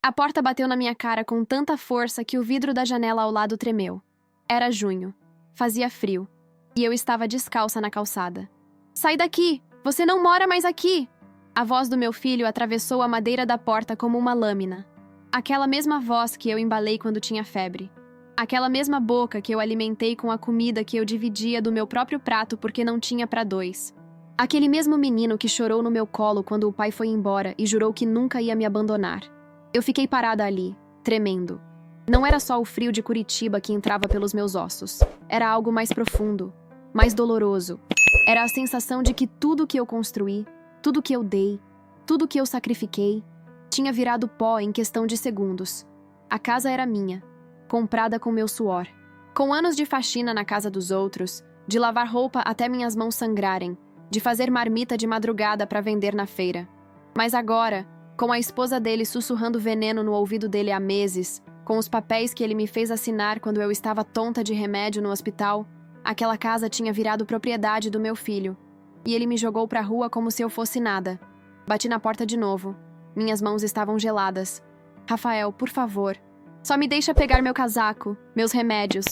A porta bateu na minha cara com tanta força que o vidro da janela ao lado tremeu. Era junho. Fazia frio. E eu estava descalça na calçada. Sai daqui! Você não mora mais aqui! A voz do meu filho atravessou a madeira da porta como uma lâmina. Aquela mesma voz que eu embalei quando tinha febre. Aquela mesma boca que eu alimentei com a comida que eu dividia do meu próprio prato porque não tinha para dois. Aquele mesmo menino que chorou no meu colo quando o pai foi embora e jurou que nunca ia me abandonar. Eu fiquei parada ali, tremendo. Não era só o frio de Curitiba que entrava pelos meus ossos. Era algo mais profundo, mais doloroso. Era a sensação de que tudo que eu construí, tudo que eu dei, tudo que eu sacrifiquei, tinha virado pó em questão de segundos. A casa era minha, comprada com meu suor. Com anos de faxina na casa dos outros, de lavar roupa até minhas mãos sangrarem, de fazer marmita de madrugada para vender na feira. Mas agora, com a esposa dele sussurrando veneno no ouvido dele há meses, com os papéis que ele me fez assinar quando eu estava tonta de remédio no hospital, aquela casa tinha virado propriedade do meu filho. E ele me jogou pra rua como se eu fosse nada. Bati na porta de novo. Minhas mãos estavam geladas. Rafael, por favor. Só me deixa pegar meu casaco, meus remédios.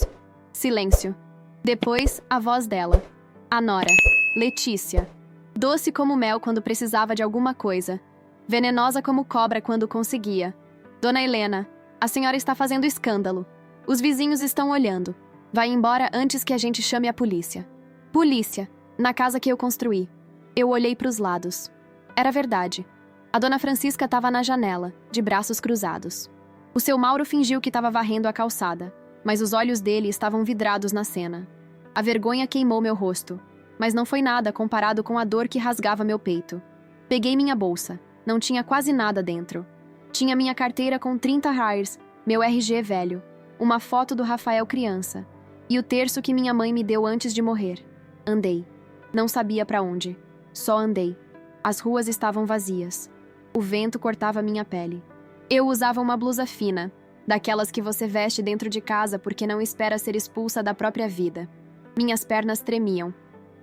Silêncio. Depois, a voz dela. A Nora. Letícia. Doce como mel quando precisava de alguma coisa. Venenosa como cobra quando conseguia. Dona Helena, a senhora está fazendo escândalo. Os vizinhos estão olhando. Vai embora antes que a gente chame a polícia. Polícia. Na casa que eu construí. Eu olhei para os lados. Era verdade. A dona Francisca estava na janela, de braços cruzados. O seu Mauro fingiu que estava varrendo a calçada, mas os olhos dele estavam vidrados na cena. A vergonha queimou meu rosto, mas não foi nada comparado com a dor que rasgava meu peito. Peguei minha bolsa. Não tinha quase nada dentro. Tinha minha carteira com 30 reais, meu RG velho, uma foto do Rafael criança, e o terço que minha mãe me deu antes de morrer. Andei. Não sabia para onde. Só andei. As ruas estavam vazias. O vento cortava minha pele. Eu usava uma blusa fina, daquelas que você veste dentro de casa porque não espera ser expulsa da própria vida. Minhas pernas tremiam.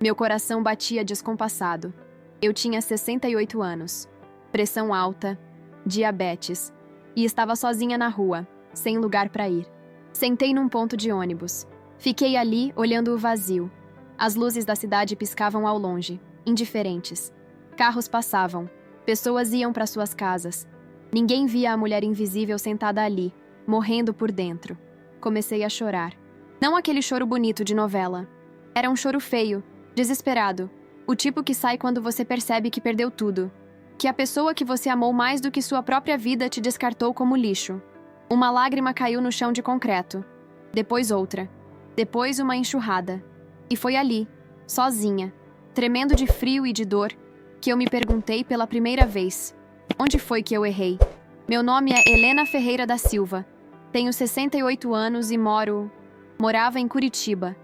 Meu coração batia descompassado. Eu tinha 68 anos. Pressão alta, diabetes, e estava sozinha na rua, sem lugar para ir. Sentei num ponto de ônibus. Fiquei ali, olhando o vazio. As luzes da cidade piscavam ao longe, indiferentes. Carros passavam. Pessoas iam para suas casas. Ninguém via a mulher invisível sentada ali, morrendo por dentro. Comecei a chorar. Não aquele choro bonito de novela. Era um choro feio, desesperado. O tipo que sai quando você percebe que perdeu tudo. Que a pessoa que você amou mais do que sua própria vida te descartou como lixo. Uma lágrima caiu no chão de concreto. Depois outra. Depois uma enxurrada. E foi ali, sozinha, tremendo de frio e de dor, que eu me perguntei pela primeira vez: onde foi que eu errei? Meu nome é Helena Ferreira da Silva. Tenho 68 anos e morava em Curitiba.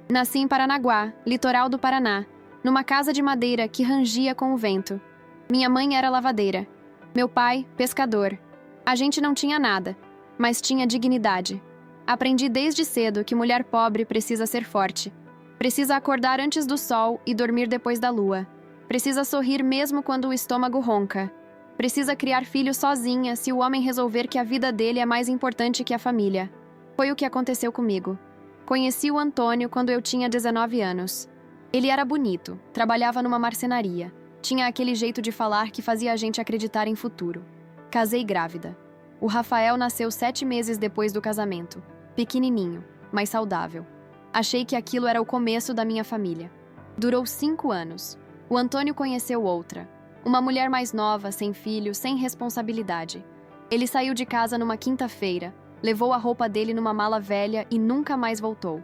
Nasci em Paranaguá, litoral do Paraná, numa casa de madeira que rangia com o vento. Minha mãe era lavadeira. Meu pai, pescador. A gente não tinha nada, mas tinha dignidade. Aprendi desde cedo que mulher pobre precisa ser forte. Precisa acordar antes do sol e dormir depois da lua. Precisa sorrir mesmo quando o estômago ronca. Precisa criar filhos sozinha se o homem resolver que a vida dele é mais importante que a família. Foi o que aconteceu comigo. Conheci o Antônio quando eu tinha 19 anos. Ele era bonito, trabalhava numa marcenaria. Tinha aquele jeito de falar que fazia a gente acreditar em futuro. Casei grávida. O Rafael nasceu 7 meses depois do casamento. Pequenininho, mas saudável. Achei que aquilo era o começo da minha família. Durou 5 anos. O Antônio conheceu outra. Uma mulher mais nova, sem filho, sem responsabilidade. Ele saiu de casa numa quinta-feira, levou a roupa dele numa mala velha e nunca mais voltou.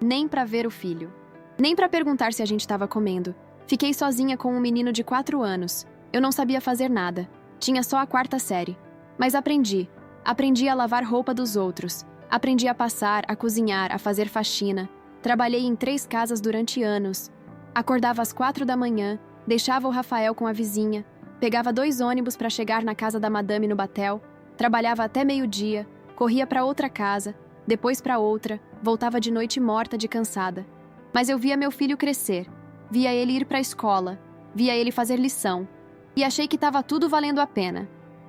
Nem para ver o filho. Nem para perguntar se a gente estava comendo. Fiquei sozinha com um menino de 4 anos. Eu não sabia fazer nada. Tinha só a 4ª série. Mas aprendi. Aprendi a lavar roupa dos outros. Aprendi a passar, a cozinhar, a fazer faxina. Trabalhei em 3 casas durante anos. Acordava às 4 da manhã, deixava o Rafael com a vizinha, pegava 2 ônibus para chegar na casa da madame no Batel, trabalhava até meio-dia, corria para outra casa, depois para outra, voltava de noite morta de cansada. Mas eu via meu filho crescer, via ele ir para a escola, via ele fazer lição, e achei que estava tudo valendo a pena.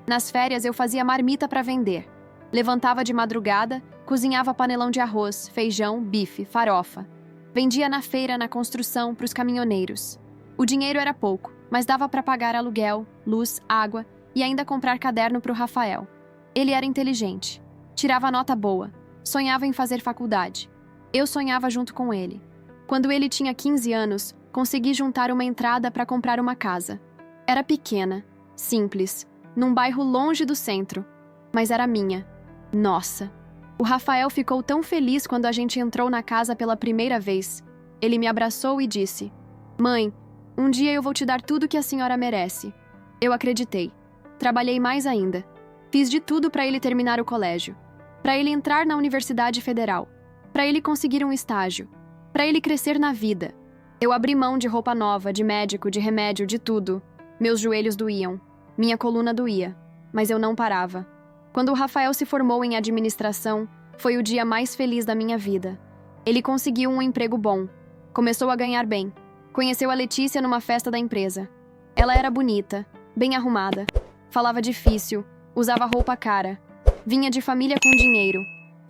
Nas férias eu fazia marmita para vender. Levantava de madrugada, cozinhava panelão de arroz, feijão, bife, farofa. Vendia na feira, na construção, para os caminhoneiros. O dinheiro era pouco, mas dava para pagar aluguel, luz, água e ainda comprar caderno para o Rafael. Ele era inteligente, tirava nota boa, sonhava em fazer faculdade. Eu sonhava junto com ele. Quando ele tinha 15 anos, consegui juntar uma entrada para comprar uma casa. Era pequena, simples, num bairro longe do centro, mas era minha. Nossa! O Rafael ficou tão feliz quando a gente entrou na casa pela primeira vez. Ele me abraçou e disse: "Mãe, um dia eu vou te dar tudo que a senhora merece." Eu acreditei. Trabalhei mais ainda. Fiz de tudo para ele terminar o colégio, para ele entrar na Universidade Federal, para ele conseguir um estágio, para ele crescer na vida. Eu abri mão de roupa nova, de médico, de remédio, de tudo. Meus joelhos doíam, minha coluna doía, mas eu não parava. Quando o Rafael se formou em administração, foi o dia mais feliz da minha vida. Ele conseguiu um emprego bom, começou a ganhar bem. Conheceu a Letícia numa festa da empresa. Ela era bonita, bem arrumada, falava difícil, usava roupa cara, vinha de família com dinheiro.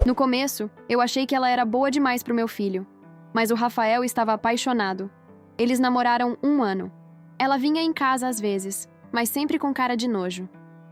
No começo, eu achei que ela era boa demais pro meu filho, mas o Rafael estava apaixonado. Eles namoraram 1 ano. Ela vinha em casa às vezes, mas sempre com cara de nojo.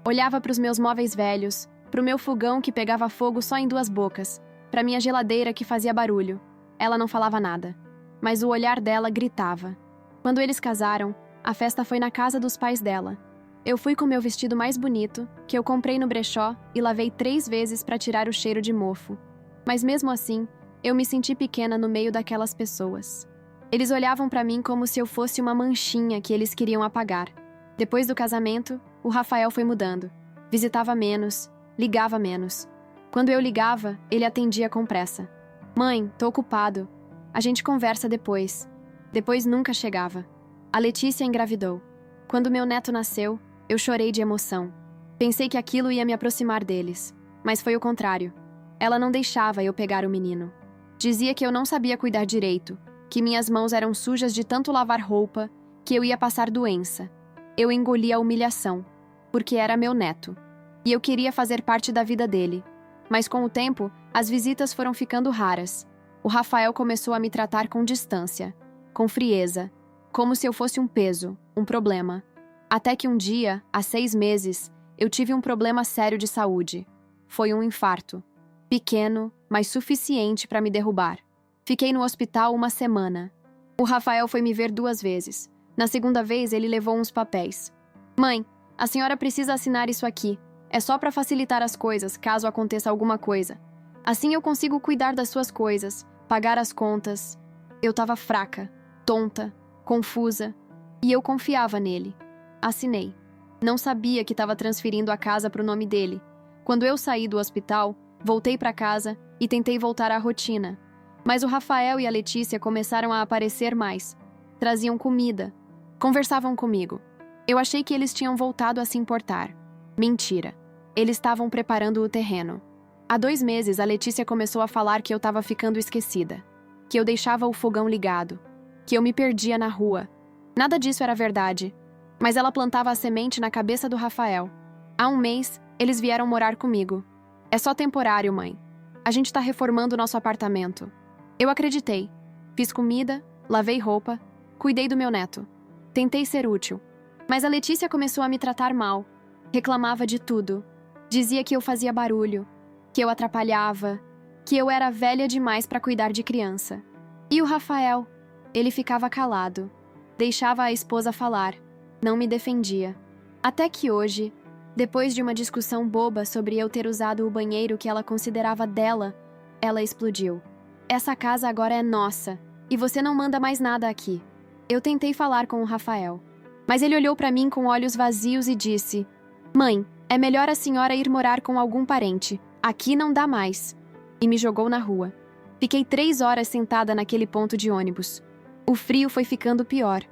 Olhava para os meus móveis velhos, para o meu fogão que pegava fogo só em 2 bocas, para minha geladeira que fazia barulho. Ela não falava nada, mas o olhar dela gritava. Quando eles casaram, a festa foi na casa dos pais dela. Eu fui com meu vestido mais bonito, que eu comprei no brechó e lavei 3 vezes para tirar o cheiro de mofo. Mas mesmo assim, eu me senti pequena no meio daquelas pessoas. Eles olhavam para mim como se eu fosse uma manchinha que eles queriam apagar. Depois do casamento, o Rafael foi mudando. Visitava menos, ligava menos. Quando eu ligava, ele atendia com pressa. "Mãe, tô ocupado. A gente conversa depois." Depois nunca chegava. A Letícia engravidou. Quando meu neto nasceu, eu chorei de emoção. Pensei que aquilo ia me aproximar deles, mas foi o contrário. Ela não deixava eu pegar o menino. Dizia que eu não sabia cuidar direito, que minhas mãos eram sujas de tanto lavar roupa, que eu ia passar doença. Eu engoli a humilhação, porque era meu neto, e eu queria fazer parte da vida dele. Mas com o tempo, as visitas foram ficando raras. O Rafael começou a me tratar com distância, com frieza, como se eu fosse um peso, um problema. Até que um dia, há 6 meses, eu tive um problema sério de saúde. Foi um infarto. Pequeno, mas suficiente para me derrubar. Fiquei no hospital 1 semana. O Rafael foi me ver 2 vezes. Na segunda vez, ele levou uns papéis. "Mãe, a senhora precisa assinar isso aqui. É só para facilitar as coisas, caso aconteça alguma coisa. Assim eu consigo cuidar das suas coisas, pagar as contas." Eu estava fraca, tonta, confusa, e eu confiava nele. Assinei. Não sabia que estava transferindo a casa para o nome dele. Quando eu saí do hospital, voltei para casa e tentei voltar à rotina. Mas o Rafael e a Letícia começaram a aparecer mais. Traziam comida. Conversavam comigo. Eu achei que eles tinham voltado a se importar. Mentira. Eles estavam preparando o terreno. Há 2 meses, a Letícia começou a falar que eu estava ficando esquecida, que eu deixava o fogão ligado, que eu me perdia na rua. Nada disso era verdade, mas ela plantava a semente na cabeça do Rafael. Há 1 mês, eles vieram morar comigo. "É só temporário, mãe. A gente está reformando nosso apartamento." Eu acreditei. Fiz comida, lavei roupa, cuidei do meu neto. Tentei ser útil. Mas a Letícia começou a me tratar mal. Reclamava de tudo. Dizia que eu fazia barulho, que eu atrapalhava, que eu era velha demais para cuidar de criança. E o Rafael? Ele ficava calado. Deixava a esposa falar. Não me defendia. Até que hoje, depois de uma discussão boba sobre eu ter usado o banheiro que ela considerava dela, ela explodiu. "Essa casa agora é nossa, e você não manda mais nada aqui." Eu tentei falar com o Rafael, mas ele olhou para mim com olhos vazios e disse: "Mãe, é melhor a senhora ir morar com algum parente. Aqui não dá mais." E me jogou na rua. Fiquei 3 horas sentada naquele ponto de ônibus. O frio foi ficando pior.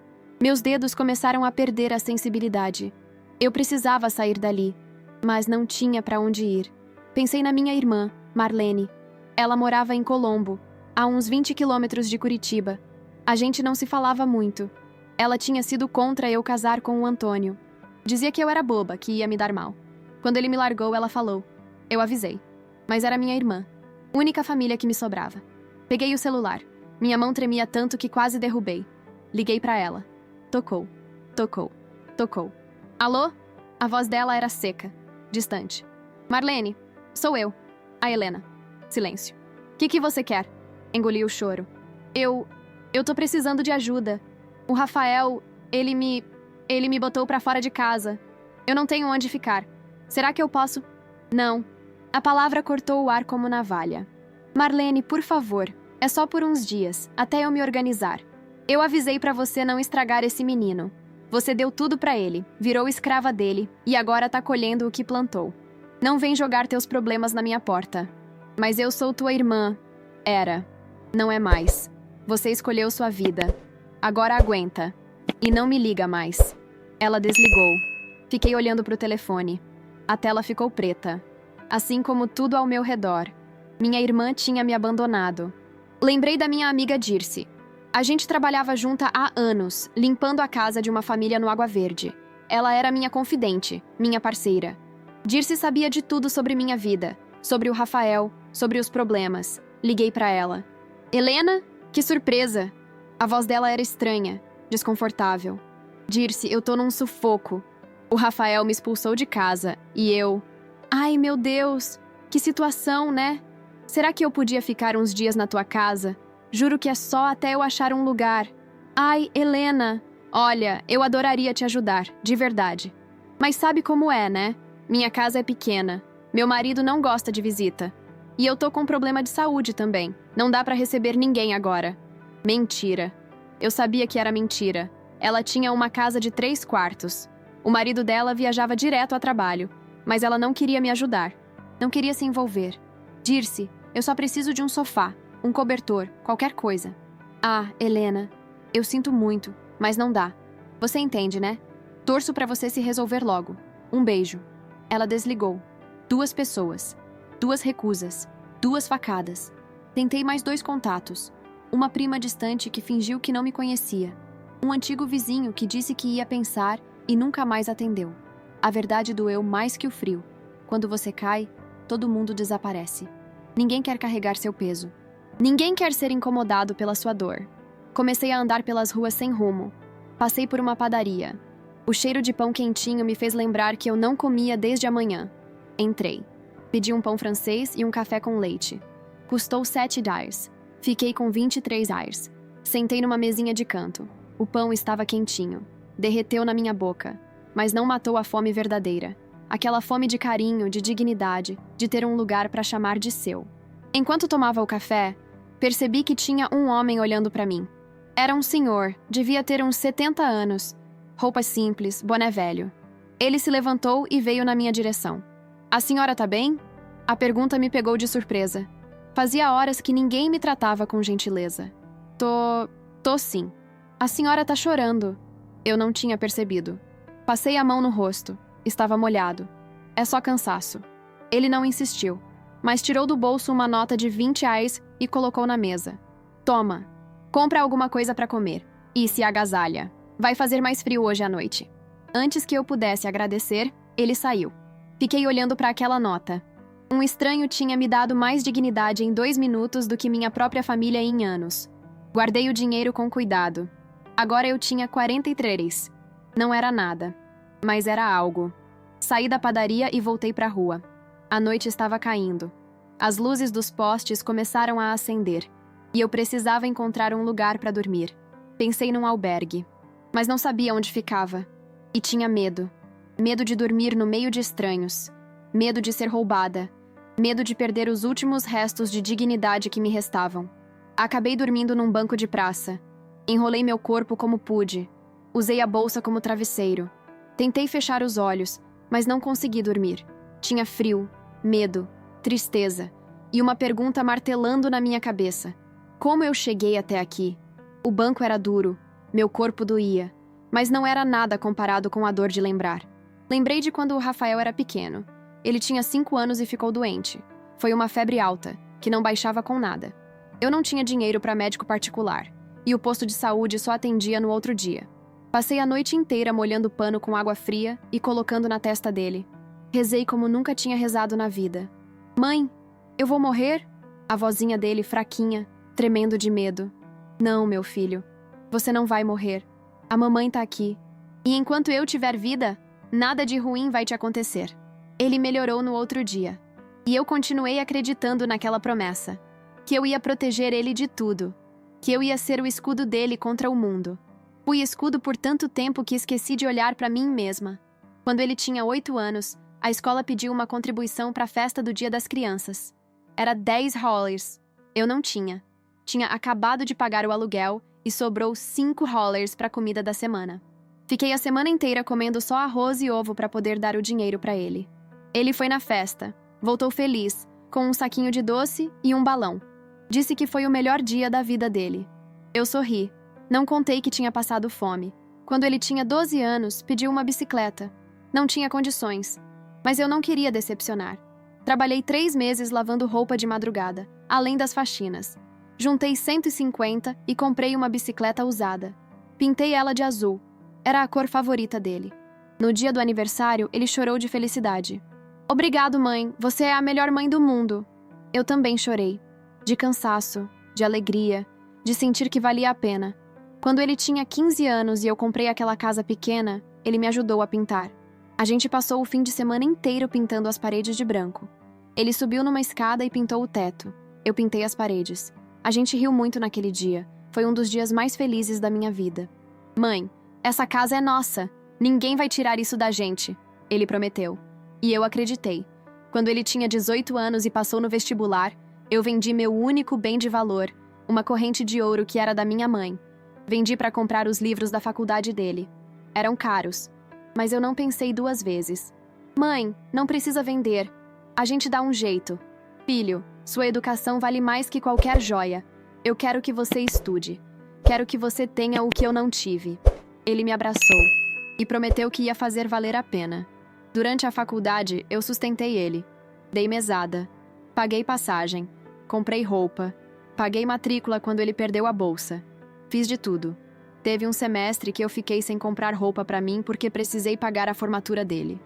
Meus dedos começaram a perder a sensibilidade. Eu precisava sair dali, mas não tinha para onde ir. Pensei na minha irmã, Marlene. Ela morava em Colombo, a uns 20 quilômetros de Curitiba. A gente não se falava muito. Ela tinha sido contra eu casar com o Antônio. Dizia que eu era boba, que ia me dar mal. Quando ele me largou, ela falou. Eu avisei. Mas era minha irmã. Única família que me sobrava. Peguei o celular. Minha mão tremia tanto que quase derrubei. Liguei pra ela. Tocou. Tocou. Tocou. Alô? A voz dela era seca, distante. Marlene, sou eu. A Helena. Silêncio. Que você quer? Engoli o choro. Eu tô precisando de ajuda. O Rafael, ele me botou pra fora de casa. Eu não tenho onde ficar. Será que eu posso? Não. A palavra cortou o ar como navalha. Marlene, por favor. É só por uns dias, até eu me organizar. Eu avisei pra você não estragar esse menino. Você deu tudo pra ele, virou escrava dele e agora tá colhendo o que plantou. Não vem jogar teus problemas na minha porta. Mas eu sou tua irmã. Era. Não é mais. Você escolheu sua vida. Agora aguenta. E não me liga mais. Ela desligou. Fiquei olhando pro telefone. A tela ficou preta. Assim como tudo ao meu redor. Minha irmã tinha me abandonado. Lembrei da minha amiga Dirce. A gente trabalhava junta há anos, limpando a casa de uma família no Água Verde. Ela era minha confidente, minha parceira. Dirce sabia de tudo sobre minha vida, sobre o Rafael, sobre os problemas. Liguei pra ela. Helena? Que surpresa! A voz dela era estranha, desconfortável. Dirce, eu tô num sufoco. O Rafael me expulsou de casa e eu... Ai, meu Deus! Que situação, né? Será que eu podia ficar uns dias na tua casa? Juro que é só até eu achar um lugar. Ai, Helena! Olha, eu adoraria te ajudar, de verdade. Mas sabe como é, né? Minha casa é pequena. Meu marido não gosta de visita. E eu tô com problema de saúde também. Não dá pra receber ninguém agora. Mentira. Eu sabia que era mentira. Ela tinha uma casa de 3 quartos. O marido dela viajava direto a trabalho. Mas ela não queria me ajudar. Não queria se envolver. Dirce, eu só preciso de um sofá, um cobertor, qualquer coisa. Ah, Helena, eu sinto muito, mas não dá. Você entende, né? Torço pra você se resolver logo. Um beijo. Ela desligou. 2 pessoas. 2 recusas. 2 facadas. Tentei mais 2 contatos. Uma prima distante que fingiu que não me conhecia. Um antigo vizinho que disse que ia pensar e nunca mais atendeu. A verdade doeu mais que o frio. Quando você cai, todo mundo desaparece. Ninguém quer carregar seu peso. Ninguém quer ser incomodado pela sua dor. Comecei a andar pelas ruas sem rumo. Passei por uma padaria. O cheiro de pão quentinho me fez lembrar que eu não comia desde a manhã. Entrei. Pedi um pão francês e um café com leite. Custou 7 dólares. Fiquei com 23 dólares. Sentei numa mesinha de canto. O pão estava quentinho. Derreteu na minha boca. Mas não matou a fome verdadeira. Aquela fome de carinho, de dignidade, de ter um lugar para chamar de seu. Enquanto tomava o café, percebi que tinha um homem olhando para mim. Era um senhor, devia ter uns 70 anos. Roupas simples, boné velho. Ele se levantou e veio na minha direção. A senhora tá bem? A pergunta me pegou de surpresa. Fazia horas que ninguém me tratava com gentileza. Tô sim. A senhora tá chorando. Eu não tinha percebido. Passei a mão no rosto. Estava molhado. É só cansaço. Ele não insistiu, mas tirou do bolso uma nota de 20 reais e colocou na mesa. Toma, compra alguma coisa para comer. E se agasalha. Vai fazer mais frio hoje à noite. Antes que eu pudesse agradecer, ele saiu. Fiquei olhando para aquela nota. Um estranho tinha me dado mais dignidade em 2 minutos do que minha própria família em anos. Guardei o dinheiro com cuidado. Agora eu tinha 43. Não era nada. Mas era algo. Saí da padaria e voltei para a rua. A noite estava caindo. As luzes dos postes começaram a acender. E eu precisava encontrar um lugar para dormir. Pensei num albergue. Mas não sabia onde ficava. E tinha medo. Medo de dormir no meio de estranhos. Medo de ser roubada. Medo de perder os últimos restos de dignidade que me restavam. Acabei dormindo num banco de praça. Enrolei meu corpo como pude. Usei a bolsa como travesseiro. Tentei fechar os olhos, mas não consegui dormir. Tinha frio, medo, tristeza e uma pergunta martelando na minha cabeça. Como eu cheguei até aqui? O banco era duro, meu corpo doía, mas não era nada comparado com a dor de lembrar. Lembrei de quando o Rafael era pequeno. Ele tinha 5 anos e ficou doente. Foi uma febre alta, que não baixava com nada. Eu não tinha dinheiro para médico particular, e o posto de saúde só atendia no outro dia. Passei a noite inteira molhando o pano com água fria e colocando na testa dele. Rezei como nunca tinha rezado na vida. Mãe, eu vou morrer? A vozinha dele fraquinha, tremendo de medo. Não, meu filho. Você não vai morrer. A mamãe tá aqui. E enquanto eu tiver vida, nada de ruim vai te acontecer. Ele melhorou no outro dia. E eu continuei acreditando naquela promessa. Que eu ia proteger ele de tudo. Que eu ia ser o escudo dele contra o mundo. Fui escudo por tanto tempo que esqueci de olhar para mim mesma. Quando ele tinha 8 anos, a escola pediu uma contribuição para a festa do Dia das Crianças. Era 10 hollers. Eu não tinha. Tinha acabado de pagar o aluguel e sobrou 5 hollers para a comida da semana. Fiquei a semana inteira comendo só arroz e ovo para poder dar o dinheiro para ele. Ele foi na festa. Voltou feliz, com um saquinho de doce e um balão. Disse que foi o melhor dia da vida dele. Eu sorri. Não contei que tinha passado fome. Quando ele tinha 12 anos, pediu uma bicicleta. Não tinha condições. Mas eu não queria decepcionar. Trabalhei 3 meses lavando roupa de madrugada, além das faxinas. Juntei 150 e comprei uma bicicleta usada. Pintei ela de azul. Era a cor favorita dele. No dia do aniversário, ele chorou de felicidade. Obrigado, mãe. Você é a melhor mãe do mundo. Eu também chorei. De cansaço, de alegria, de sentir que valia a pena. Quando ele tinha 15 anos e eu comprei aquela casa pequena, ele me ajudou a pintar. A gente passou o fim de semana inteiro pintando as paredes de branco. Ele subiu numa escada e pintou o teto. Eu pintei as paredes. A gente riu muito naquele dia. Foi um dos dias mais felizes da minha vida. Mãe, essa casa é nossa. Ninguém vai tirar isso da gente, ele prometeu. E eu acreditei. Quando ele tinha 18 anos e passou no vestibular, eu vendi meu único bem de valor, uma corrente de ouro que era da minha mãe. Vendi para comprar os livros da faculdade dele. Eram caros, mas eu não pensei 2 vezes. Mãe, não precisa vender. A gente dá um jeito. Filho, sua educação vale mais que qualquer joia. Eu quero que você estude. Quero que você tenha o que eu não tive. Ele me abraçou e prometeu que ia fazer valer a pena. Durante a faculdade, eu sustentei ele. Dei mesada. Paguei passagem. Comprei roupa. Paguei matrícula quando ele perdeu a bolsa. Fiz de tudo. Teve um semestre que eu fiquei sem comprar roupa para mim porque precisei pagar a formatura dele.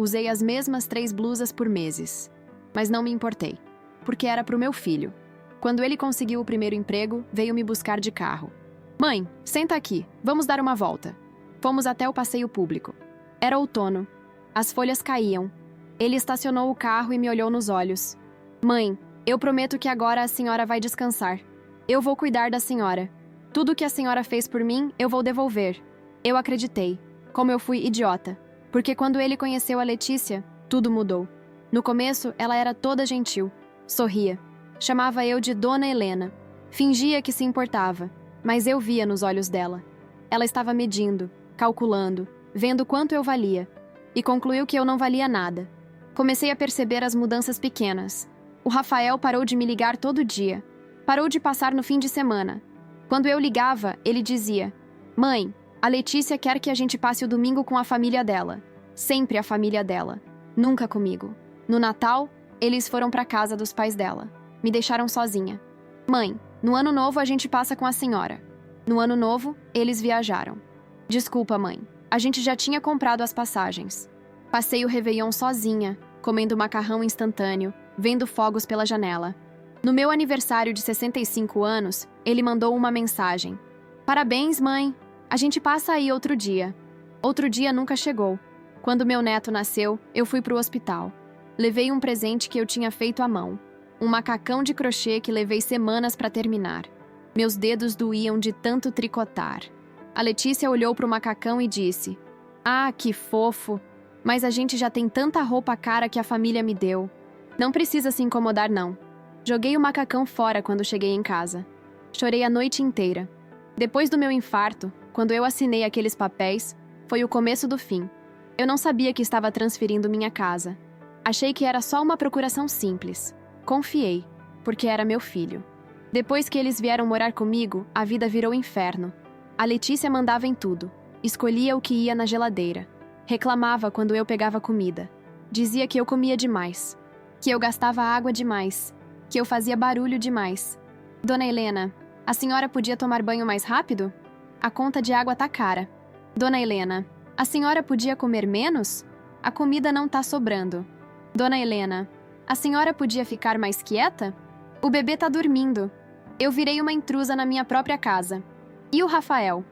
Usei as mesmas 3 blusas por meses. Mas não me importei, porque era pro meu filho. Quando ele conseguiu o primeiro emprego, veio me buscar de carro. Mãe, senta aqui, vamos dar uma volta. Fomos até o passeio público. Era outono. As folhas caíam. Ele estacionou o carro e me olhou nos olhos. Mãe, eu prometo que agora a senhora vai descansar. Eu vou cuidar da senhora. Tudo que a senhora fez por mim, eu vou devolver. Eu acreditei. Como eu fui idiota. Porque quando ele conheceu a Letícia, tudo mudou. No começo, ela era toda gentil. Sorria. Chamava eu de Dona Helena. Fingia que se importava. Mas eu via nos olhos dela. Ela estava medindo, calculando, vendo quanto eu valia. E concluiu que eu não valia nada. Comecei a perceber as mudanças pequenas. O Rafael parou de me ligar todo dia. Parou de passar no fim de semana. Quando eu ligava, ele dizia: Mãe, a Letícia quer que a gente passe o domingo com a família dela. Sempre a família dela. Nunca comigo. No Natal, eles foram para casa dos pais dela. Me deixaram sozinha. Mãe, no Ano Novo a gente passa com a senhora. No Ano Novo, eles viajaram. Desculpa, mãe. A gente já tinha comprado as passagens. Passei o Réveillon sozinha, comendo macarrão instantâneo, vendo fogos pela janela. No meu aniversário de 65 anos, ele mandou uma mensagem. Parabéns, mãe. A gente passa aí outro dia. Outro dia nunca chegou. Quando meu neto nasceu, eu fui pro hospital. Levei um presente que eu tinha feito à mão. Um macacão de crochê que levei semanas para terminar. Meus dedos doíam de tanto tricotar. A Letícia olhou pro macacão e disse: Ah, que fofo! Mas a gente já tem tanta roupa cara que a família me deu. Não precisa se incomodar, não. Joguei o macacão fora quando cheguei em casa. Chorei a noite inteira. Depois do meu infarto, quando eu assinei aqueles papéis, foi o começo do fim. Eu não sabia que estava transferindo minha casa. Achei que era só uma procuração simples. Confiei, porque era meu filho. Depois que eles vieram morar comigo, a vida virou inferno. A Letícia mandava em tudo. Escolhia o que ia na geladeira. Reclamava quando eu pegava comida. Dizia que eu comia demais. Que eu gastava água demais. Que eu fazia barulho demais. Dona Helena, a senhora podia tomar banho mais rápido? A conta de água tá cara. Dona Helena, a senhora podia comer menos? A comida não tá sobrando. Dona Helena, a senhora podia ficar mais quieta? O bebê tá dormindo. Eu virei uma intrusa na minha própria casa. E o Rafael?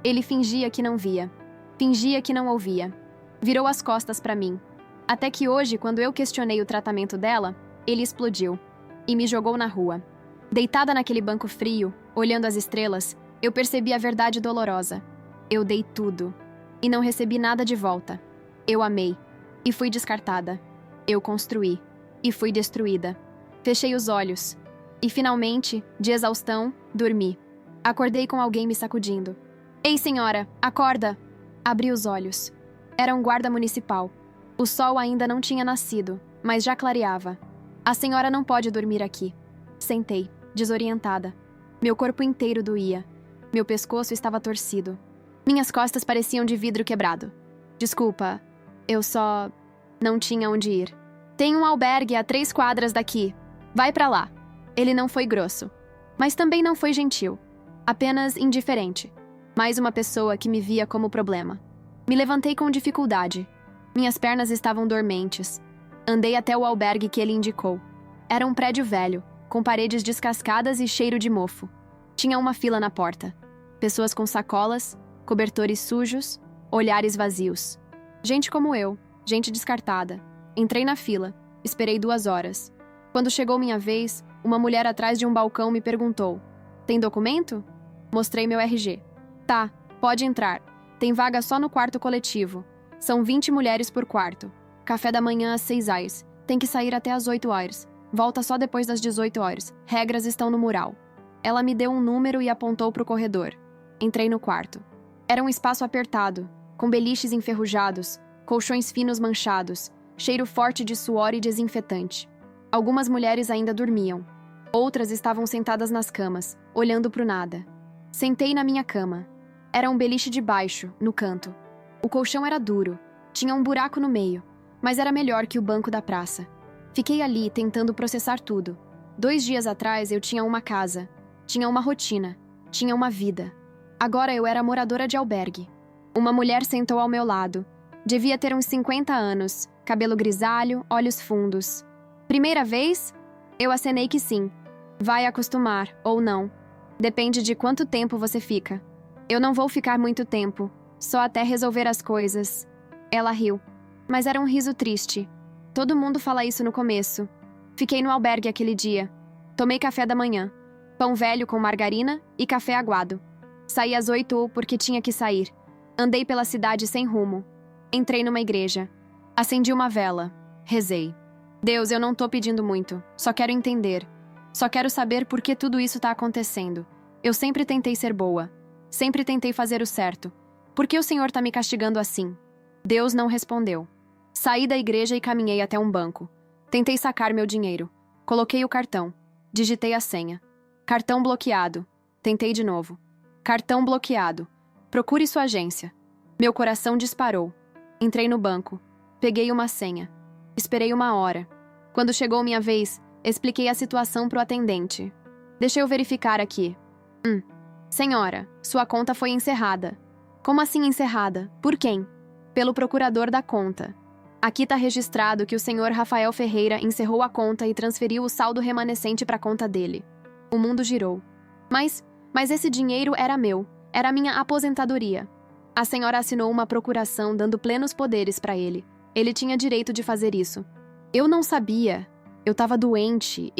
Ele fingia que não via. Fingia que não ouvia. Virou as costas pra mim. Até que hoje, quando eu questionei o tratamento dela, ele explodiu e me jogou na rua. Deitada naquele banco frio, olhando as estrelas, eu percebi a verdade dolorosa. Eu dei tudo e não recebi nada de volta. Eu amei e fui descartada. Eu construí e fui destruída. Fechei os olhos e, finalmente, de exaustão, dormi. Acordei com alguém me sacudindo. Ei, senhora, acorda! Abri os olhos. Era um guarda municipal. O sol ainda não tinha nascido, mas já clareava. A senhora não pode dormir aqui. Sentei, desorientada. Meu corpo inteiro doía. Meu pescoço estava torcido. Minhas costas pareciam de vidro quebrado. Desculpa, eu só não tinha onde ir. Tem um albergue a 3 quadras daqui. Vai pra lá. Ele não foi grosso, mas também não foi gentil. Apenas indiferente. Mais uma pessoa que me via como problema. Me levantei com dificuldade. Minhas pernas estavam dormentes. Andei até o albergue que ele indicou. Era um prédio velho, com paredes descascadas e cheiro de mofo. Tinha uma fila na porta. Pessoas com sacolas, cobertores sujos, olhares vazios. Gente como eu, gente descartada. Entrei na fila, esperei 2 horas. Quando chegou minha vez, uma mulher atrás de um balcão me perguntou: "Tem documento?" Mostrei meu RG. "Tá, pode entrar. Tem vaga só no quarto coletivo. São 20 mulheres por quarto. Café da manhã às 6 horas. Tem que sair até às 8 horas. Volta só depois das 18 horas. Regras estão no mural." Ela me deu um número e apontou para o corredor. Entrei no quarto. Era um espaço apertado, com beliches enferrujados, colchões finos manchados, cheiro forte de suor e desinfetante. Algumas mulheres ainda dormiam. Outras estavam sentadas nas camas, olhando para o nada. Sentei na minha cama. Era um beliche de baixo, no canto. O colchão era duro, tinha um buraco no meio, mas era melhor que o banco da praça. Fiquei ali tentando processar tudo. 2 dias atrás eu tinha uma casa, tinha uma rotina, tinha uma vida. Agora eu era moradora de albergue. Uma mulher sentou ao meu lado. Devia ter uns 50 anos, cabelo grisalho, olhos fundos. Primeira vez? Eu acenei que sim. Vai acostumar, ou não. Depende de quanto tempo você fica. Eu não vou ficar muito tempo, só até resolver as coisas. Ela riu, mas era um riso triste. Todo mundo fala isso no começo. Fiquei no albergue aquele dia. Tomei café da manhã. Pão velho com margarina e café aguado. Saí às 8 porque tinha que sair. Andei pela cidade sem rumo. Entrei numa igreja. Acendi uma vela. Rezei. Deus, eu não tô pedindo muito. Só quero entender. Só quero saber por que tudo isso tá acontecendo. Eu sempre tentei ser boa. Sempre tentei fazer o certo. Por que o Senhor tá me castigando assim? Deus não respondeu. Saí da igreja e caminhei até um banco. Tentei sacar meu dinheiro. Coloquei o cartão. Digitei a senha. Cartão bloqueado. Tentei de novo. Cartão bloqueado. Procure sua agência. Meu coração disparou. Entrei no banco. Peguei uma senha. Esperei 1 hora. Quando chegou minha vez, expliquei a situação pro atendente. Deixa eu verificar aqui. Senhora, sua conta foi encerrada. Como assim encerrada? Por quem? Pelo procurador da conta. Aqui tá registrado que o senhor Rafael Ferreira encerrou a conta e transferiu o saldo remanescente para a conta dele. O mundo girou. Mas esse dinheiro era meu. Era minha aposentadoria. A senhora assinou uma procuração dando plenos poderes para ele. Ele tinha direito de fazer isso. Eu não sabia. Eu estava doente.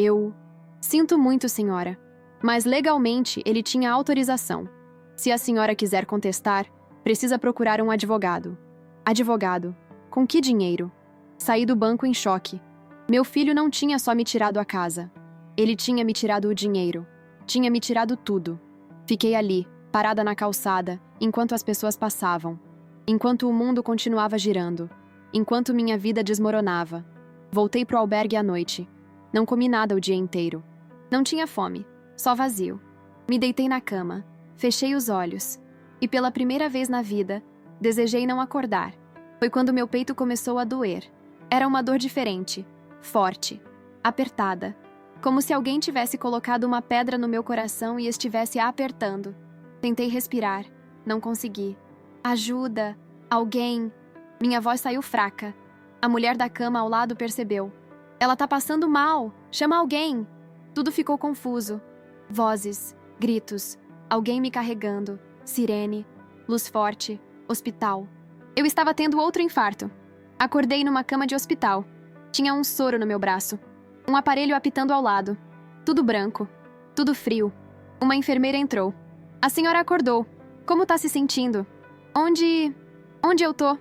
Sinto muito, senhora. Mas legalmente ele tinha autorização. Se a senhora quiser contestar, precisa procurar um advogado. Advogado? Com que dinheiro? Saí do banco em choque. Meu filho não tinha só me tirado a casa. Ele tinha me tirado o dinheiro. Tinha me tirado tudo. Fiquei ali, parada na calçada, enquanto as pessoas passavam. Enquanto o mundo continuava girando. Enquanto minha vida desmoronava. Voltei pro albergue à noite. Não comi nada o dia inteiro. Não tinha fome, só vazio. Me deitei na cama, fechei os olhos. E pela primeira vez na vida, desejei não acordar. Foi quando meu peito começou a doer. Era uma dor diferente, forte, apertada. Como se alguém tivesse colocado uma pedra no meu coração e estivesse a apertando. Tentei respirar, não consegui. Ajuda! Alguém! Minha voz saiu fraca. A mulher da cama ao lado percebeu. Ela tá passando mal! Chama alguém! Tudo ficou confuso. Vozes, gritos, alguém me carregando, sirene, luz forte, hospital. Eu estava tendo outro infarto. Acordei numa cama de hospital. Tinha um soro no meu braço. Um aparelho apitando ao lado. Tudo branco. Tudo frio. Uma enfermeira entrou. A senhora acordou. Como tá se sentindo? Onde eu tô?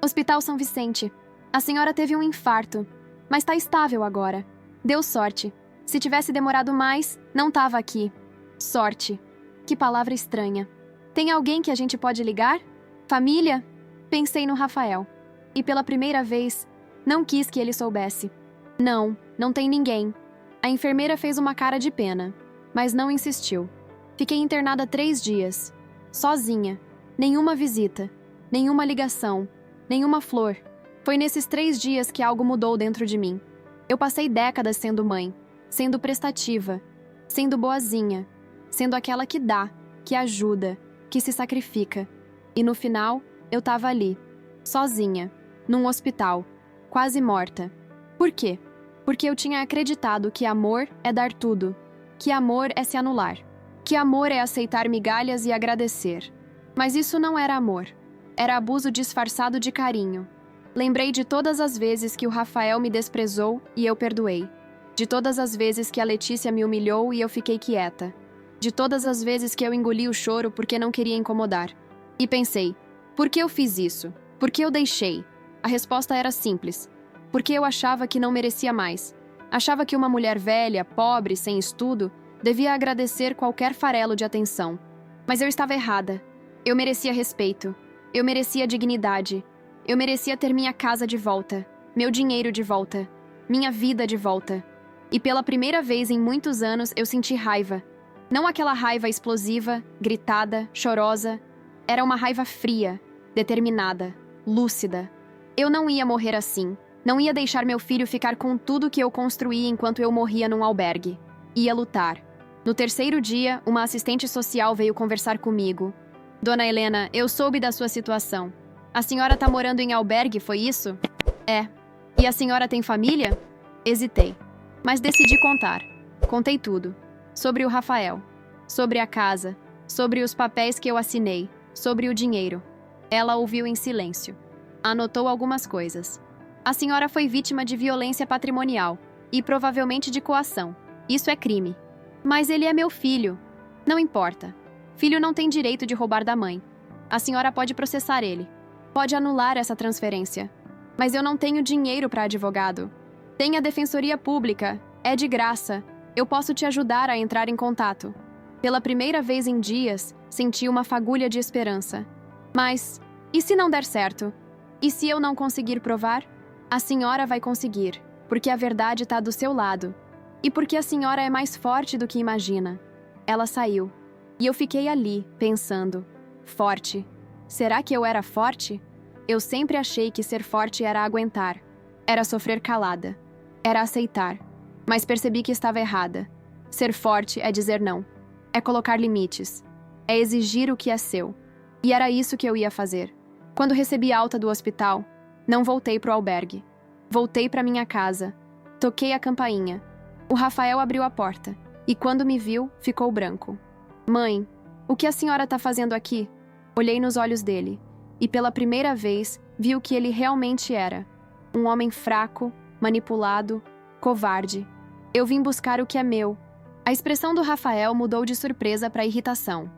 Hospital São Vicente. A senhora teve um infarto, mas tá estável agora. Deu sorte. Se tivesse demorado mais, não tava aqui. Sorte. Que palavra estranha. Tem alguém que a gente pode ligar? Família? Pensei no Rafael. E pela primeira vez, não quis que ele soubesse. Não tem ninguém. A enfermeira fez uma cara de pena, mas não insistiu. Fiquei internada 3 dias. Sozinha. Nenhuma visita. Nenhuma ligação. Nenhuma flor. Foi nesses 3 dias que algo mudou dentro de mim. Eu passei décadas sendo mãe, sendo prestativa, sendo boazinha, sendo aquela que dá, que ajuda, que se sacrifica. E no final, eu tava ali, sozinha, num hospital, quase morta. Por quê? Porque eu tinha acreditado que amor é dar tudo, que amor é se anular, que amor é aceitar migalhas e agradecer. Mas isso não era amor. Era abuso disfarçado de carinho. Lembrei de todas as vezes que o Rafael me desprezou e eu perdoei. De todas as vezes que a Letícia me humilhou e eu fiquei quieta. De todas as vezes que eu engoli o choro porque não queria incomodar. E pensei, por que eu fiz isso? Por que eu deixei? A resposta era simples. Porque eu achava que não merecia mais. Achava que uma mulher velha, pobre, sem estudo, devia agradecer qualquer farelo de atenção. Mas eu estava errada. Eu merecia respeito. Eu merecia dignidade. Eu merecia ter minha casa de volta, meu dinheiro de volta, minha vida de volta. E pela primeira vez em muitos anos eu senti raiva. Não aquela raiva explosiva, gritada, chorosa. Era uma raiva fria, determinada, lúcida. Eu não ia morrer assim. Não ia deixar meu filho ficar com tudo que eu construí enquanto eu morria num albergue. Ia lutar. No 3º dia, uma assistente social veio conversar comigo. Dona Helena, eu soube da sua situação. A senhora tá morando em albergue, foi isso? É. E a senhora tem família? Hesitei. Mas decidi contar. Contei tudo. Sobre o Rafael. Sobre a casa. Sobre os papéis que eu assinei. Sobre o dinheiro. Ela ouviu em silêncio. Anotou algumas coisas. A senhora foi vítima de violência patrimonial. E provavelmente de coação. Isso é crime. Mas ele é meu filho. Não importa. Filho não tem direito de roubar da mãe. A senhora pode processar ele. Pode anular essa transferência. Mas eu não tenho dinheiro para advogado. Tem a Defensoria Pública. É de graça. Eu posso te ajudar a entrar em contato. Pela primeira vez em dias, senti uma fagulha de esperança. Mas, e se não der certo? E se eu não conseguir provar? A senhora vai conseguir, porque a verdade está do seu lado. E porque a senhora é mais forte do que imagina. Ela saiu. E eu fiquei ali, pensando. Forte. Será que eu era forte? Eu sempre achei que ser forte era aguentar. Era sofrer calada. Era aceitar. Mas percebi que estava errada. Ser forte é dizer não. É colocar limites. É exigir o que é seu. E era isso que eu ia fazer. Quando recebi alta do hospital, não voltei pro albergue. Voltei para minha casa. Toquei a campainha. O Rafael abriu a porta. E quando me viu, ficou branco. Mãe, o que a senhora tá fazendo aqui? Olhei nos olhos dele, e pela primeira vez vi o que ele realmente era. Um homem fraco, manipulado, covarde. Eu vim buscar o que é meu. A expressão do Rafael mudou de surpresa para irritação.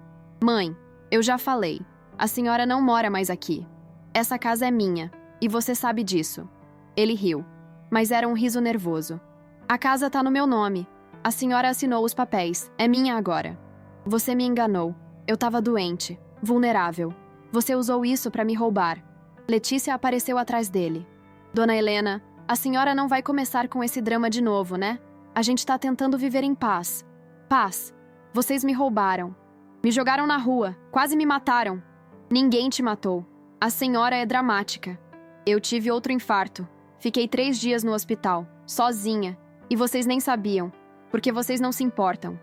Mãe, eu já falei. A senhora não mora mais aqui. Essa casa é minha, e você sabe disso. Ele riu, mas era um riso nervoso. A casa tá no meu nome. A senhora assinou os papéis. É minha agora. Você me enganou. Eu tava doente. Vulnerável. Você usou isso para me roubar. Letícia apareceu atrás dele. Dona Helena, a senhora não vai começar com esse drama de novo, né? A gente tá tentando viver em paz. Paz. Vocês me roubaram. Me jogaram na rua. Quase me mataram. Ninguém te matou. A senhora é dramática. Eu tive outro infarto. Fiquei 3 dias no hospital, sozinha. E vocês nem sabiam, porque vocês não se importam.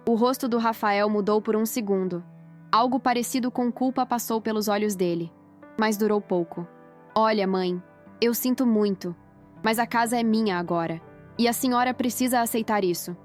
O rosto do Rafael mudou por um segundo. Algo parecido com culpa passou pelos olhos dele, mas durou pouco. Olha, mãe, Eu sinto muito, mas a casa é minha agora, e a senhora precisa aceitar isso.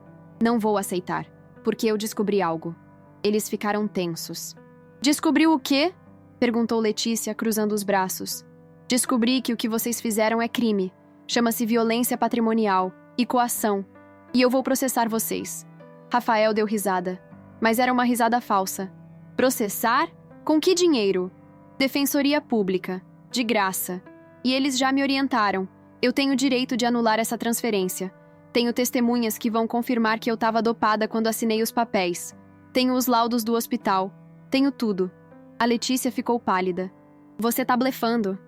Não vou aceitar, porque eu descobri algo. Eles ficaram tensos. Descobriu o quê? Perguntou Letícia, cruzando os braços. Descobri que o que vocês fizeram é crime. Chama-se violência patrimonial e coação. E eu vou processar vocês. Rafael deu risada, mas era uma risada falsa. Processar? Com que dinheiro? Defensoria Pública. De graça. E eles já me orientaram. Eu tenho direito de anular essa transferência. Tenho testemunhas que vão confirmar que eu estava dopada quando assinei os papéis. Tenho os laudos do hospital. Tenho tudo. A Letícia ficou pálida. Você tá blefando.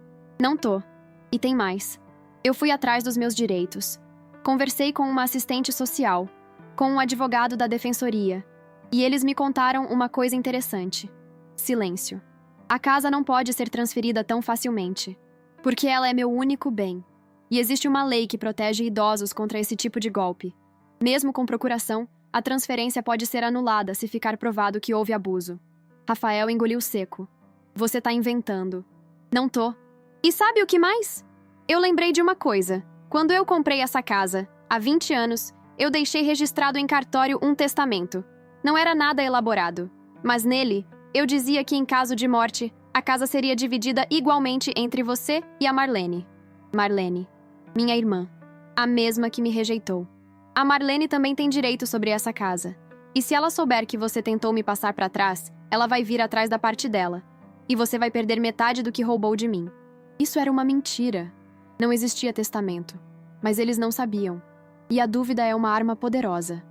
Não tô. E tem mais. Eu fui atrás dos meus direitos. Conversei com uma assistente social, com um advogado da defensoria, e eles me contaram uma coisa interessante. Silêncio. A casa não pode ser transferida tão facilmente, porque ela é meu único bem. E existe uma lei que protege idosos contra esse tipo de golpe. Mesmo com procuração, a transferência pode ser anulada se ficar provado que houve abuso. Rafael engoliu seco. Você tá inventando. Não tô. E sabe o que mais? Eu lembrei de uma coisa. Quando eu comprei essa casa, há 20 anos, eu deixei registrado em cartório um testamento. Não era nada elaborado, mas nele, eu dizia que em caso de morte, a casa seria dividida igualmente entre você e a Marlene. Marlene, minha irmã, a mesma que me rejeitou. A Marlene também tem direito sobre essa casa. E se ela souber que você tentou me passar para trás, ela vai vir atrás da parte dela. E você vai perder metade do que roubou de mim. Isso era uma mentira. Não existia testamento. Mas eles não sabiam. E a dúvida é uma arma poderosa.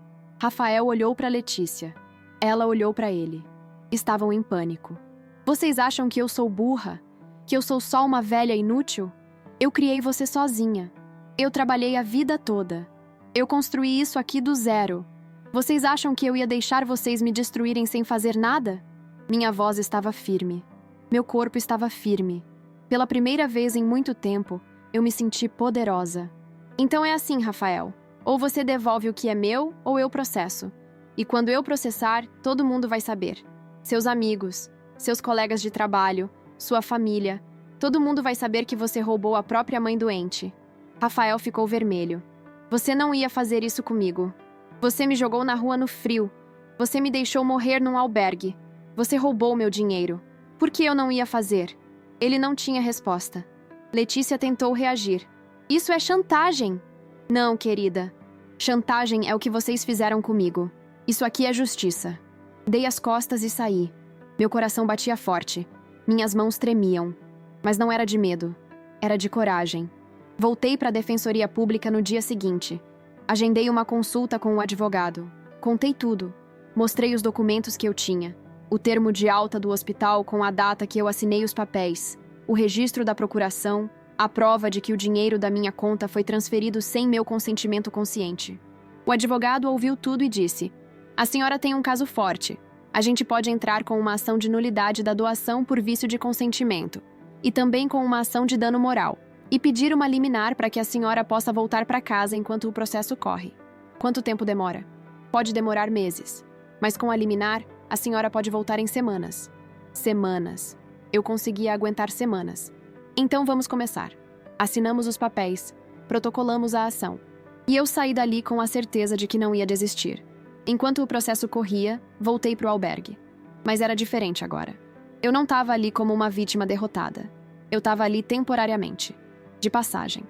Rafael olhou para Letícia. Ela olhou para ele. Estavam em pânico. Vocês acham que eu sou burra? Que eu sou só uma velha inútil? Eu criei você sozinha. Eu trabalhei a vida toda. Eu construí isso aqui do zero. Vocês acham que eu ia deixar vocês me destruírem sem fazer nada? Minha voz estava firme. Meu corpo estava firme. Pela primeira vez em muito tempo, eu me senti poderosa. Então é assim, Rafael. Ou você devolve o que é meu, ou eu processo. E quando eu processar, todo mundo vai saber. Seus amigos, seus colegas de trabalho, sua família. Todo mundo vai saber que você roubou a própria mãe doente. Rafael ficou vermelho. Você não ia fazer isso comigo. Você me jogou na rua no frio. Você me deixou morrer num albergue. Você roubou meu dinheiro. Por que eu não ia fazer? Ele não tinha resposta. Letícia tentou reagir. Isso é chantagem. Não, querida. Chantagem é o que vocês fizeram comigo. Isso aqui é justiça. Dei as costas e saí. Meu coração batia forte. Minhas mãos tremiam. Mas não era de medo. Era de coragem. Voltei para a Defensoria Pública no dia seguinte. Agendei uma consulta com o advogado. Contei tudo. Mostrei os documentos que eu tinha. O termo de alta do hospital com a data que eu assinei os papéis. O registro da procuração. A prova de que o dinheiro da minha conta foi transferido sem meu consentimento consciente. O advogado ouviu tudo e disse: a senhora tem um caso forte. A gente pode entrar com uma ação de nulidade da doação por vício de consentimento. E também com uma ação de dano moral. E pedir uma liminar para que a senhora possa voltar para casa enquanto o processo corre. Quanto tempo demora? Pode demorar meses. Mas com a liminar, a senhora pode voltar em semanas. Semanas. Eu conseguia aguentar semanas. Então vamos começar. Assinamos os papéis. Protocolamos a ação. E eu saí dali com a certeza de que não ia desistir. Enquanto o processo corria, voltei para o albergue. Mas era diferente agora. Eu não estava ali como uma vítima derrotada. Eu estava ali temporariamente. De passagem.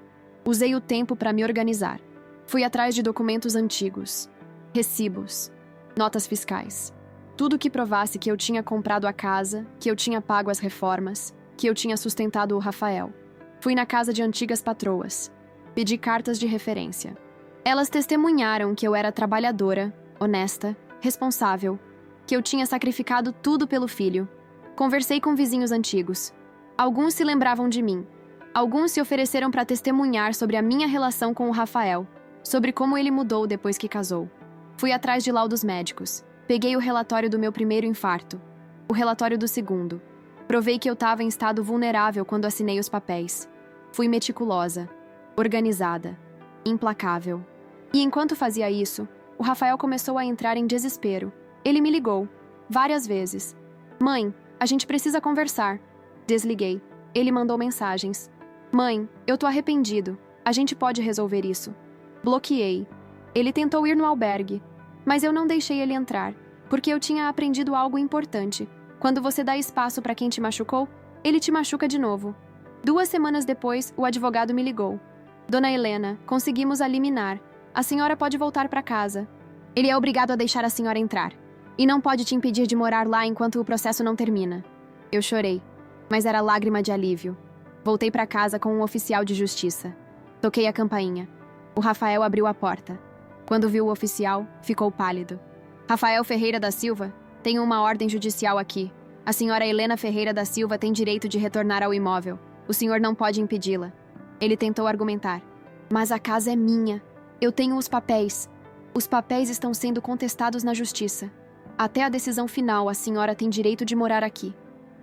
Usei o tempo para me organizar. Fui atrás de documentos antigos. Recibos. Notas fiscais. Tudo que provasse que eu tinha comprado a casa, que eu tinha pago as reformas, que eu tinha sustentado o Rafael. Fui na casa de antigas patroas. Pedi cartas de referência. Elas testemunharam que eu era trabalhadora, honesta, responsável, que eu tinha sacrificado tudo pelo filho. Conversei com vizinhos antigos. Alguns se lembravam de mim. Alguns se ofereceram para testemunhar sobre a minha relação com o Rafael, sobre como ele mudou depois que casou. Fui atrás de laudos médicos. Peguei o relatório do meu primeiro infarto, o relatório do segundo. Provei que eu estava em estado vulnerável quando assinei os papéis. Fui meticulosa, organizada, implacável. E enquanto fazia isso, o Rafael começou a entrar em desespero. Ele me ligou, várias vezes. Mãe, a gente precisa conversar. Desliguei. Ele mandou mensagens. Mãe, eu tô arrependido. A gente pode resolver isso. Bloqueei. Ele tentou ir no albergue, mas eu não deixei ele entrar, porque eu tinha aprendido algo importante. Quando você dá espaço para quem te machucou, ele te machuca de novo. 2 semanas depois, o advogado me ligou. Dona Helena, conseguimos a liminar. A senhora pode voltar para casa. Ele é obrigado a deixar a senhora entrar. E não pode te impedir de morar lá enquanto o processo não termina. Eu chorei, mas era lágrima de alívio. Voltei para casa com um oficial de justiça. Toquei a campainha. O Rafael abriu a porta. Quando viu o oficial, ficou pálido. Rafael Ferreira da Silva, tenho uma ordem judicial aqui. A senhora Helena Ferreira da Silva tem direito de retornar ao imóvel. O senhor não pode impedi-la. Ele tentou argumentar. Mas a casa é minha. Eu tenho os papéis. Os papéis estão sendo contestados na justiça. Até a decisão final, a senhora tem direito de morar aqui.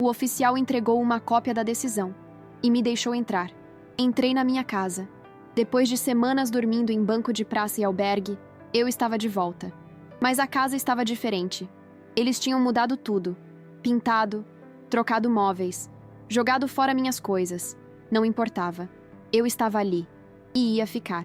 O oficial entregou uma cópia da decisão e me deixou entrar. Entrei na minha casa. Depois de semanas dormindo em banco de praça e albergue, eu estava de volta. Mas a casa estava diferente. Eles tinham mudado tudo. Pintado, trocado móveis, jogado fora minhas coisas. Não importava. Eu estava ali. E ia ficar.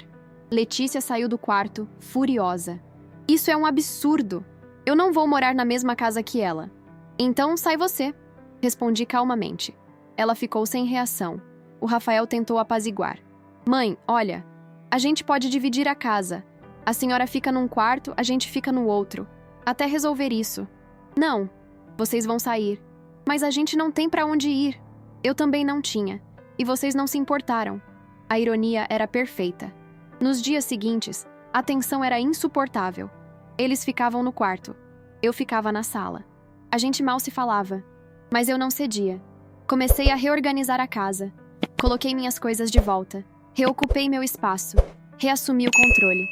Letícia saiu do quarto, furiosa. Isso é um absurdo. Eu não vou morar na mesma casa que ela. Então sai você. Respondi calmamente. Ela ficou sem reação. O Rafael tentou apaziguar. Mãe, olha, a gente pode dividir a casa. A senhora fica num quarto, a gente fica no outro. Até resolver isso. Não, vocês vão sair. Mas a gente não tem pra onde ir. Eu também não tinha. E vocês não se importaram. A ironia era perfeita. Nos dias seguintes, a tensão era insuportável. Eles ficavam no quarto. Eu ficava na sala. A gente mal se falava. Mas eu não cedia. Comecei a reorganizar a casa. Coloquei minhas coisas de volta. Reocupei meu espaço. Reassumi o controle.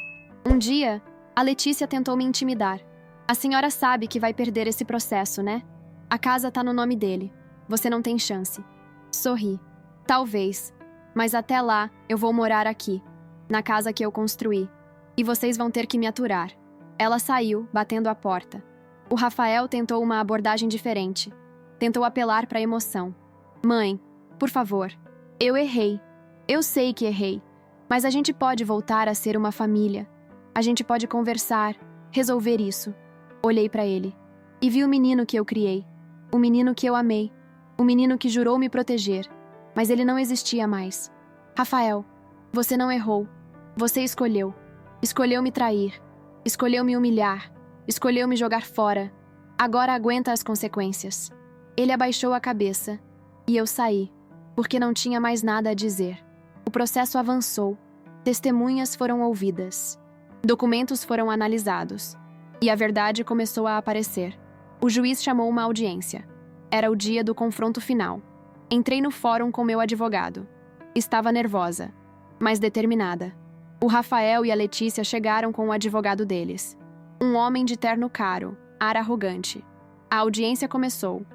Um dia, a Letícia tentou me intimidar. A senhora sabe que vai perder esse processo, né? A casa tá no nome dele. Você não tem chance. Sorri. Talvez. Mas até lá, eu vou morar aqui. Na casa que eu construí. E vocês vão ter que me aturar. Ela saiu, batendo a porta. O Rafael tentou uma abordagem diferente. Tentou apelar para a emoção. Mãe, por favor. Eu errei. Eu sei que errei. Mas a gente pode voltar a ser uma família. A gente pode conversar, resolver isso. Olhei para ele. E vi o menino que eu criei. O menino que eu amei. O menino que jurou me proteger. Mas ele não existia mais. Rafael, você não errou. Você escolheu. Escolheu me trair. Escolheu me humilhar. Escolheu me jogar fora. Agora aguenta as consequências. Ele abaixou a cabeça. E eu saí, porque não tinha mais nada a dizer. O processo avançou. Testemunhas foram ouvidas. Documentos foram analisados. E a verdade começou a aparecer. O juiz chamou uma audiência. Era o dia do confronto final. Entrei no fórum com meu advogado. Estava nervosa, mas determinada. O Rafael e a Letícia chegaram com o advogado deles. Um homem de terno caro, ar arrogante. A audiência começou.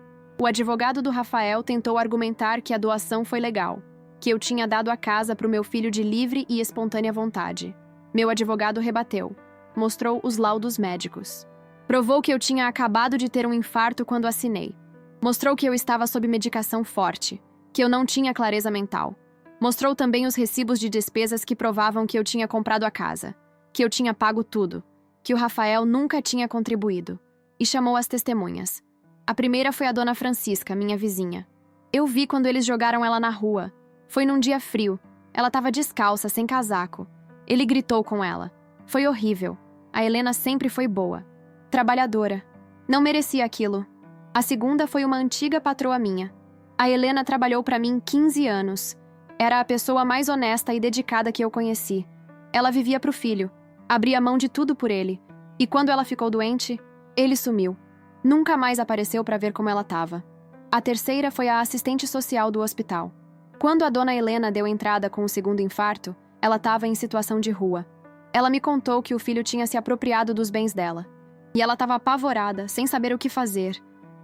O advogado do Rafael tentou argumentar que a doação foi legal, que eu tinha dado a casa para o meu filho de livre e espontânea vontade. Meu advogado rebateu. Mostrou os laudos médicos. Provou que eu tinha acabado de ter um infarto quando assinei. Mostrou que eu estava sob medicação forte, que eu não tinha clareza mental. Mostrou também os recibos de despesas que provavam que eu tinha comprado a casa, que eu tinha pago tudo, que o Rafael nunca tinha contribuído. E chamou as testemunhas. A primeira foi a dona Francisca, minha vizinha. Eu vi quando eles jogaram ela na rua. Foi num dia frio. Ela estava descalça, sem casaco. Ele gritou com ela. Foi horrível. A Helena sempre foi boa. Trabalhadora. Não merecia aquilo. A segunda foi uma antiga patroa minha. A Helena trabalhou para mim 15 anos. Era a pessoa mais honesta e dedicada que eu conheci. Ela vivia pro filho. Abria mão de tudo por ele. E quando ela ficou doente, ele sumiu. Nunca mais apareceu para ver como ela estava. A terceira foi a assistente social do hospital. Quando a dona Helena deu entrada com o segundo infarto, ela estava em situação de rua. Ela me contou que o filho tinha se apropriado dos bens dela. E ela estava apavorada, sem saber o que fazer.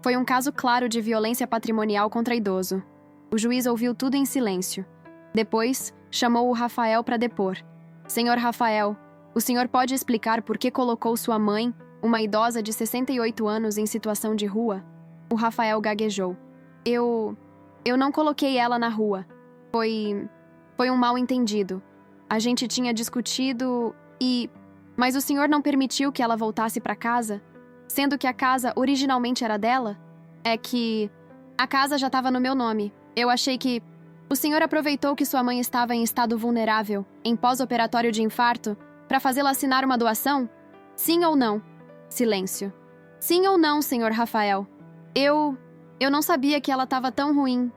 Foi um caso claro de violência patrimonial contra idoso. O juiz ouviu tudo em silêncio. Depois, chamou o Rafael para depor. Senhor Rafael, o senhor pode explicar por que colocou sua mãe, uma idosa de 68 anos, em situação de rua? O Rafael gaguejou. Eu não coloquei ela na rua. Foi um mal-entendido. A gente tinha discutido e... Mas o senhor não permitiu que ela voltasse para casa? Sendo que a casa originalmente era dela? É que... A casa já estava no meu nome. Eu achei que... O senhor aproveitou que sua mãe estava em estado vulnerável, em pós-operatório de infarto, para fazê-la assinar uma doação? Sim ou não? Silêncio. Sim ou não, senhor Rafael? Eu não sabia que ela estava tão ruim.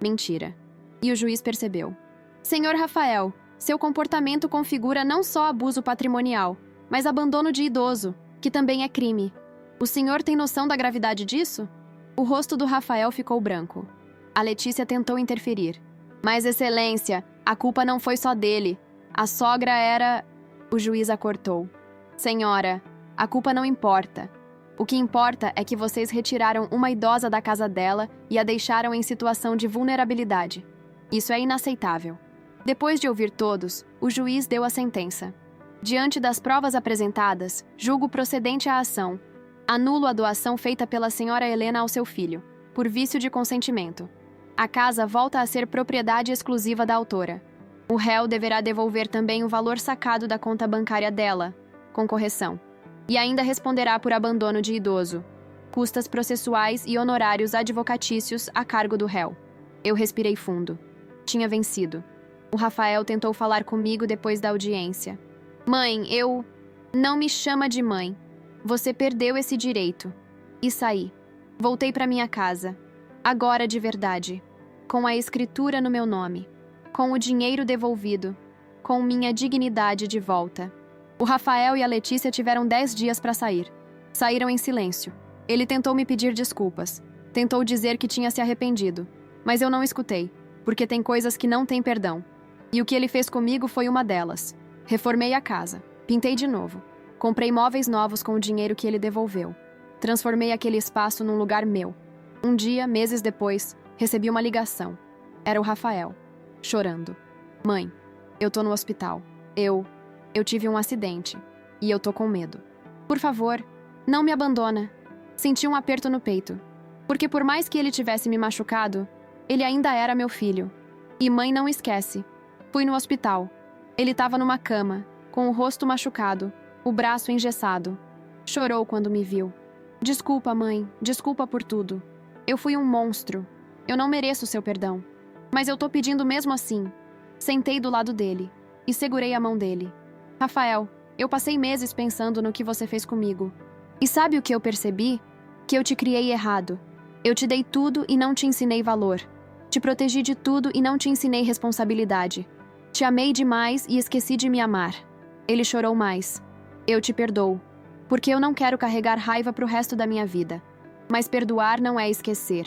Mentira. E o juiz percebeu. Senhor Rafael, seu comportamento configura não só abuso patrimonial, mas abandono de idoso, que também é crime. O senhor tem noção da gravidade disso? O rosto do Rafael ficou branco. A Letícia tentou interferir. Mas, excelência, a culpa não foi só dele. A sogra era... O juiz a cortou. Senhora, a culpa não importa. O que importa é que vocês retiraram uma idosa da casa dela e a deixaram em situação de vulnerabilidade. Isso é inaceitável. Depois de ouvir todos, o juiz deu a sentença. Diante das provas apresentadas, julgo procedente a ação. Anulo a doação feita pela senhora Helena ao seu filho, por vício de consentimento. A casa volta a ser propriedade exclusiva da autora. O réu deverá devolver também o valor sacado da conta bancária dela, com correção. E ainda responderá por abandono de idoso, custas processuais e honorários advocatícios a cargo do réu. Eu respirei fundo. Tinha vencido. O Rafael tentou falar comigo depois da audiência. Mãe, eu... Não me chama de mãe. Você perdeu esse direito. E saí. Voltei para minha casa. Agora de verdade. Com a escritura no meu nome. Com o dinheiro devolvido. Com minha dignidade de volta. O Rafael e a Letícia tiveram 10 dias para sair. Saíram em silêncio. Ele tentou me pedir desculpas. Tentou dizer que tinha se arrependido. Mas eu não escutei, porque tem coisas que não têm perdão. E o que ele fez comigo foi uma delas. Reformei a casa. Pintei de novo. Comprei móveis novos com o dinheiro que ele devolveu. Transformei aquele espaço num lugar meu. Um dia, meses depois, recebi uma ligação. Era o Rafael, chorando. Mãe, eu tô no hospital. Eu tive um acidente. E eu tô com medo. Por favor, não me abandona. Senti um aperto no peito. Porque por mais que ele tivesse me machucado, ele ainda era meu filho. E mãe não esquece. Fui no hospital. Ele estava numa cama, com o rosto machucado, o braço engessado. Chorou quando me viu. Desculpa, mãe. Desculpa por tudo. Eu fui um monstro. Eu não mereço seu perdão. Mas eu tô pedindo mesmo assim. Sentei do lado dele e segurei a mão dele. Rafael, eu passei meses pensando no que você fez comigo. E sabe o que eu percebi? Que eu te criei errado. Eu te dei tudo e não te ensinei valor. Te protegi de tudo e não te ensinei responsabilidade. Te amei demais e esqueci de me amar. Ele chorou mais. Eu te perdoo. Porque eu não quero carregar raiva pro resto da minha vida. Mas perdoar não é esquecer.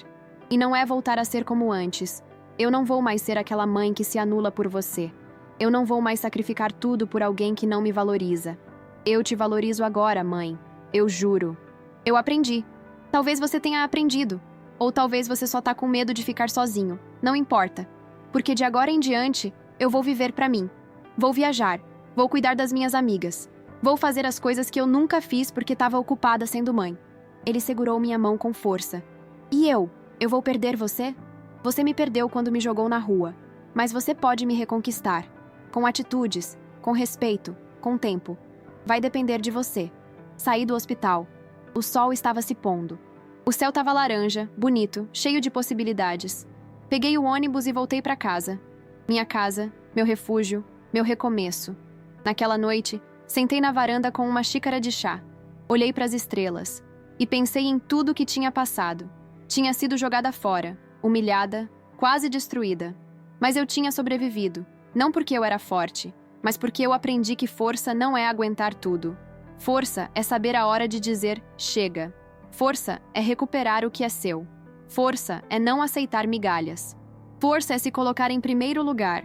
E não é voltar a ser como antes. Eu não vou mais ser aquela mãe que se anula por você. Eu não vou mais sacrificar tudo por alguém que não me valoriza. Eu te valorizo agora, mãe. Eu juro. Eu aprendi. Talvez você tenha aprendido. Ou talvez você só tá com medo de ficar sozinho. Não importa. Porque de agora em diante, eu vou viver pra mim. Vou viajar. Vou cuidar das minhas amigas. Vou fazer as coisas que eu nunca fiz porque estava ocupada sendo mãe. Ele segurou minha mão com força. E eu? Eu vou perder você? Você me perdeu quando me jogou na rua. Mas você pode me reconquistar. Com atitudes, com respeito, com tempo. Vai depender de você. Saí do hospital. O sol estava se pondo. O céu estava laranja, bonito, cheio de possibilidades. Peguei o ônibus e voltei para casa. Minha casa, meu refúgio, meu recomeço. Naquela noite, sentei na varanda com uma xícara de chá. Olhei para as estrelas e pensei em tudo que tinha passado. Tinha sido jogada fora, humilhada, quase destruída. Mas eu tinha sobrevivido, não porque eu era forte, mas porque eu aprendi que força não é aguentar tudo. Força é saber a hora de dizer chega. Força é recuperar o que é seu. Força é não aceitar migalhas. Força é se colocar em primeiro lugar.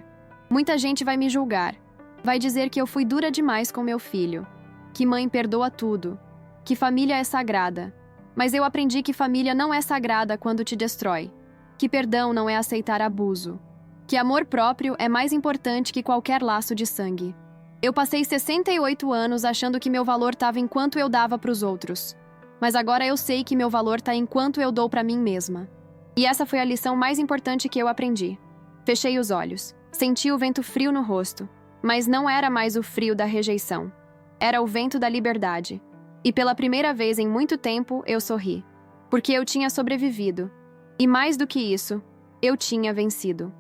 Muita gente vai me julgar. Vai dizer que eu fui dura demais com meu filho. Que mãe perdoa tudo. Que família é sagrada. Mas eu aprendi que família não é sagrada quando te destrói. Que perdão não é aceitar abuso. Que amor próprio é mais importante que qualquer laço de sangue. Eu passei 68 anos achando que meu valor estava enquanto eu dava para os outros. Mas agora eu sei que meu valor está enquanto eu dou para mim mesma. E essa foi a lição mais importante que eu aprendi. Fechei os olhos. Senti o vento frio no rosto, mas não era mais o frio da rejeição. Era o vento da liberdade. E pela primeira vez em muito tempo eu sorri, porque eu tinha sobrevivido. E mais do que isso, eu tinha vencido.